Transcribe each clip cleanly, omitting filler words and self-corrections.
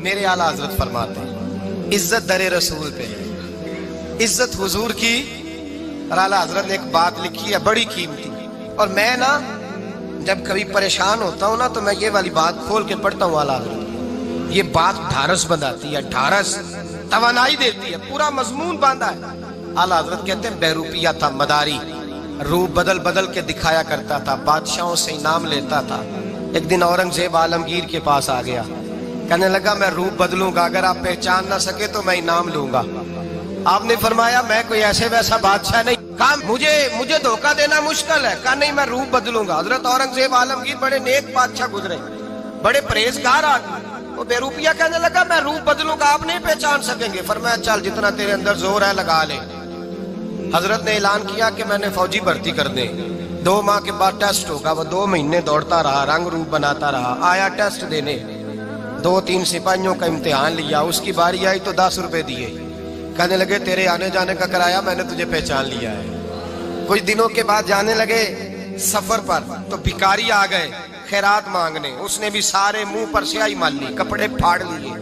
میرے اعلیٰ حضرت فرماتے ہیں عزت در رسول پہ ہے، عزت حضور کی۔ اور اعلیٰ حضرت نے ایک بات لکھی ہے بڑی قیمتی، اور میں نا جب کبھی پریشان ہوتا ہوں نا تو میں یہ والی بات کھول کے پڑھتا ہوں اعلیٰ حضرت، یہ بات ڈھارس بندھاتی ہے، ڈھارس توانائی دیتی ہے، پورا مضمون باندھا ہے۔ اعلیٰ حضرت کہتے ہیں بہروپیہ تھا مداری، روپ بدل بدل کے دکھایا کرتا تھا، بادشاہوں سے انعام لیتا تھا۔ ایک دن اورنگزیب عالمگیر کے پاس آ گیا، کہنے لگا میں روپ بدلوں گا، اگر آپ پہچان نہ سکے تو میں انعام لوں گا۔ آپ نے فرمایا میں کوئی ایسے ویسا بادشاہ نہیں، کہا مجھے دھوکہ دینا مشکل ہے، کہا نہیں میں روپ بدلوں گا۔ حضرت اورنگزیب عالمگیر بڑے نیک بادشاہ گزرے، بڑے پرہیزگار آدمی، وہ بے روپیہ کہنے لگا میں روپ بدلوں گا، آپ نہیں پہچان سکیں گے۔ فرمایا چل جتنا تیرے اندر زور ہے لگا لے۔ حضرت نے اعلان کیا کہ میں نے فوجی بھرتی کر دیں، 2 ماہ کے بعد ٹیسٹ ہوگا۔ وہ 2 مہینے دوڑتا رہا، رنگ روپ بناتا رہا، آیا ٹیسٹ دینے، 2-3 سپاہیوں کا امتحان لیا، اس کی باری آئی تو 10 روپے دیے، کہنے لگے تیرے آنے جانے کا کرایہ میں نے تجھے پہچان لیا ہے۔ کچھ دنوں کے بعد جانے لگے سفر پر تو بھکاری آ گئے خیرات مانگنے، اس نے بھی سارے منہ پر سیاہی مال لی، کپڑے پھاڑ لیے،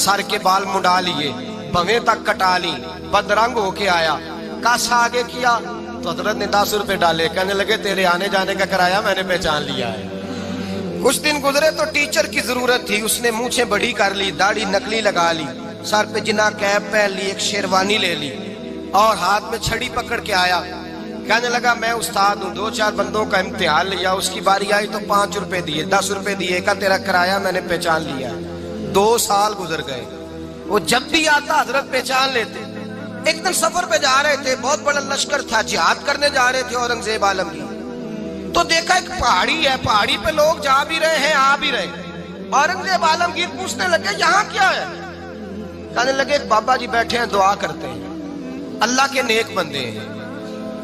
سر کے بال منڈا لیے، بھویں تک کٹا لی، بدرنگ ہو کے آیا۔ کاسا آگے کیا تو حضرت نے 10 روپے ڈالے، کہنے لگے تیرے آنے جانے کا کرایہ میں نے پہچان لیا ہے۔ کچھ دن گزرے تو ٹیچر کی ضرورت تھی، اس نے مونچھیں بڑی کر لی، داڑھی نکلی لگا لی، سر پہ جنا کیپ پہن لی، ایک شیروانی لے لی اور ہاتھ میں چھڑی پکڑ کے آیا، کہنے لگا میں استاد ہوں، 2-4 بندوں کا امتحان لیا، اس کی باری آئی تو 5 روپے دیے، 10 روپے دیے، کہا تیرا کرایہ میں نے پہچان لیا ہے۔ 2 سال گزر گئے، وہ جب بھی آتا حضرت پہچان لیتے۔ ایک دن سفر پہ جا رہے تھے، بہت بڑا لشکر تھا، جہاد کرنے جا رہے تھے اورنگزیب عالمگیر، تو دیکھا ایک پہاڑی ہے، پہاڑی پہ لوگ جا بھی رہے ہیں آ بھی رہے ہیں۔ اورنگزیب عالمگیر پوچھنے لگے یہاں کیا ہے؟ کہنے لگے ایک بابا جی بیٹھے ہیں دعا کرتے ہیں، اللہ کے نیک بندے ہیں۔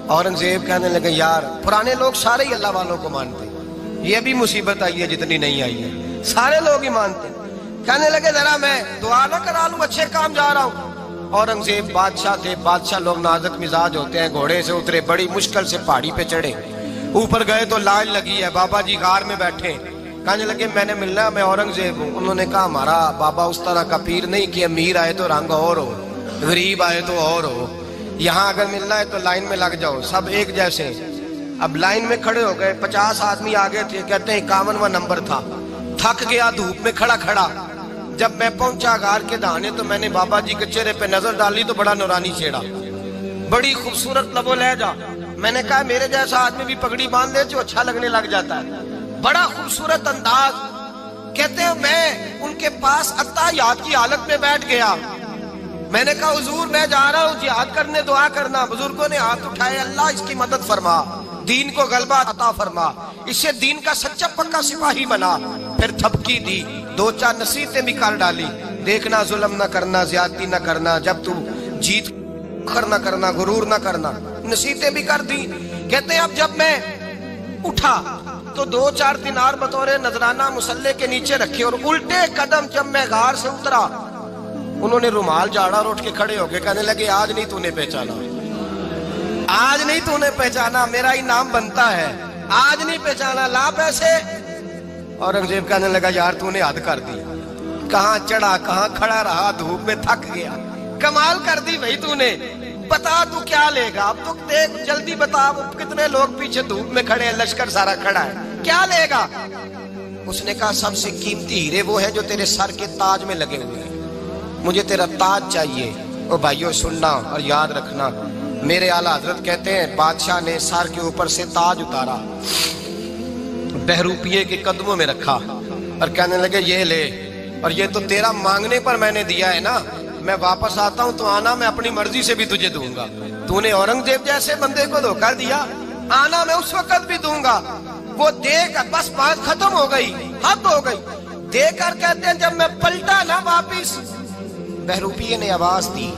اورنگزیب کہنے لگے یار پرانے لوگ سارے ہی اللہ والوں کو مانتے ہیں، یہ بھی مصیبت آئی ہے جتنی نہیں آئی ہے، سارے لوگ ہی مانتے ہیں۔ کہنے لگے ذرا میں دعا نہ کرا لوں، اچھے کام جا رہا ہوں۔ اورنگزیب بادشاہ تھے، بادشاہ لوگ نازک مزاج ہوتے ہیں، گھوڑے سے اترے، بڑی مشکل سے پہاڑی پہ چڑھے، اوپر گئے تو لائن لگی ہے، بابا جی غار میں بیٹھے، کہنے لگے میں نے ملنا ہے، میں اورنگزیب ہوں۔ انہوں نے کہا ہمارا بابا اس طرح کا پیر نہیں کہ امیر آئے تو رنگ اور ہو، غریب آئے تو اور ہو، یہاں اگر ملنا ہے تو لائن میں لگ جاؤ، سب ایک جیسے۔ اب لائن میں کھڑے ہو گئے، 50 آدمی آگے تھے، کہتے ہیں 51واں نمبر تھا، تھک گیا دھوپ میں کھڑا کھڑا۔ جب میں پہنچا غار کے دہانے تو میں نے بابا جی کے چہرے پہ نظر ڈالی تو بڑا نورانی چہرہ، بڑی خوبصورت لب و لہجہ۔ میں نے کہا میرے جیسا آدمی بھی پگڑی باندھ لے جو اچھا لگنے لگ جاتا ہے، بڑا خوبصورت انداز۔ کہتے ہیں میں ان کے پاس اتحیات کی حالت میں بیٹھ گیا، میں نے کہا حضور میں جا رہا ہوں جہاد کرنے، دعا کرنا۔ بزرگوں نے ہاتھ اٹھائے، اللہ اس کی مدد فرما، دین کو غلبہ عطا فرما، اسے دین کا سچا پکا سپاہی بنا۔ پھر تھپکی دی، 2-4 نصیحتیں بھی کر ڈالی، دیکھنا ظلم نہ کرنا، زیادتی نہ کرنا، جب تو جیت کر نہ کرنا، غرور نہ کرنا، نصیحتیں بھی کر دی۔ کہتے ہیں اب جب میں اٹھا تو 2-4 دینار بطور نذرانہ مسلح کے نیچے رکھے، اور الٹے قدم جب میں غار سے اترا انہوں نے رومال جھاڑا اور اٹھ کے کھڑے ہو کے کہنے لگے آج نہیں تو نے پہچانا، آج نہیں تو نے پہچانا، میرا انعام بنتا ہے، آج نہیں پہچانا، لا پیسے۔ اورنگزیب کہنے لگا یار تو نے حد کر دی، کہاں چڑھا کہاں کھڑا رہا، دھوپ میں تھک گیا، کمال کر دی بھائی تو نے، بتا تو کیا لے گا، اب تو دیکھ جلدی بتا، کتنے لوگ پیچھے دھوپ میں کھڑے ہیں، لشکر سارا کھڑا ہے، کیا لے گا؟ اس نے کہا سب سے قیمتی ہیرے وہ ہے جو تیرے سر کے تاج میں لگے ہوئے ہیں، مجھے تیرا تاج چاہیے۔ او بھائیو سننا اور یاد رکھنا، میرے اعلیٰ حضرت کہتے ہیں بادشاہ نے سر کے اوپر سے تاج اتارا، بہروپیے کے قدموں میں رکھا اور کہنے لگے یہ لے، اور یہ تو تیرا مانگنے پر میں نے دیا ہے نا، میں واپس آتا ہوں تو آنا میں اپنی مرضی سے بھی تجھے دوں گا، تو نے اورنگزیب جیسے بندے کو دھوکہ دیا، آنا میں اس وقت بھی دوں گا۔ وہ دے کر بس بات ختم ہو گئی، حد ہو گئی، دے کر کہتے ہیں جب میں پلٹا نا واپس، بہروپیے نے آواز دی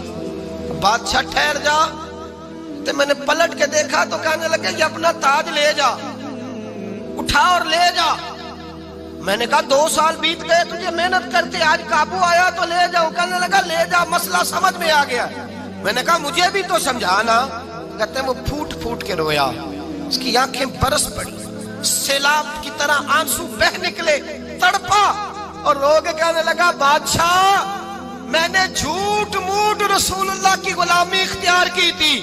بادشاہ ٹھہر جا، تو میں نے پلٹ کے دیکھا تو کہنے لگے یہ اپنا تاج لے جا، اٹھا اور لے جا۔ میں نے کہا 2 سال بیت گئے تجھے محنت کرتے، آج قابو آیا تو لے جاؤ، کہنے لگا لے جا، مسئلہ سمجھ میں آ گیا۔ میں نے کہا مجھے بھی تو سمجھانا، کہتے ہیں وہ پھوٹ پھوٹ کے رویا، اس کی آنکھیں برس پڑی، سیلاب کی طرح آنسو بہ نکلے، تڑپا، اور رو کے کہنے لگا بادشاہ میں نے جھوٹ موٹ رسول اللہ کی غلامی اختیار کی تھی،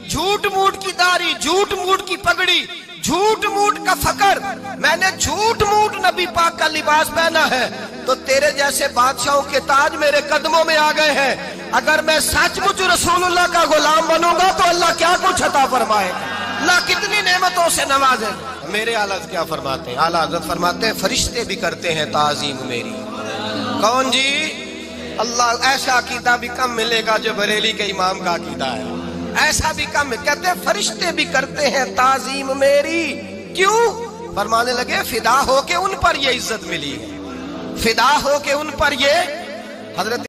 جھوٹ موٹ کی داڑھی، جھوٹ موٹ کی پگڑی، جھوٹ موٹ کا فقر، میں نے جھوٹ موٹ نبی پاک کا لباس پہنا ہے، تو تیرے جیسے بادشاہوں کے تاج میرے قدموں میں آ گئے ہیں، اگر میں سچ مچ رسول اللہ کا غلام بنوں گا تو اللہ کیا کچھ عطا فرمائے گا، اللہ کتنی نعمتوں سے نوازے گا۔ میرے اعلیٰ حضرت کیا فرماتے ہیں؟ اعلیٰ حضرت فرماتے ہیں فرشتے بھی کرتے ہیں تعظیم میری۔ کون جی؟ اللہ ایسا عقیدہ بھی کم ملے گا جو بریلی کے امام کا عقیدہ ہے، ایسا بھی کم، کہتے ہیں فرشتے بھی کرتے ہیں تعظیم میری۔ کیوں؟ فرمانے لگے فدا ہو کے ان پر یہ عزت ملی ہے، فدا ہو کے ان پر یہ حضرت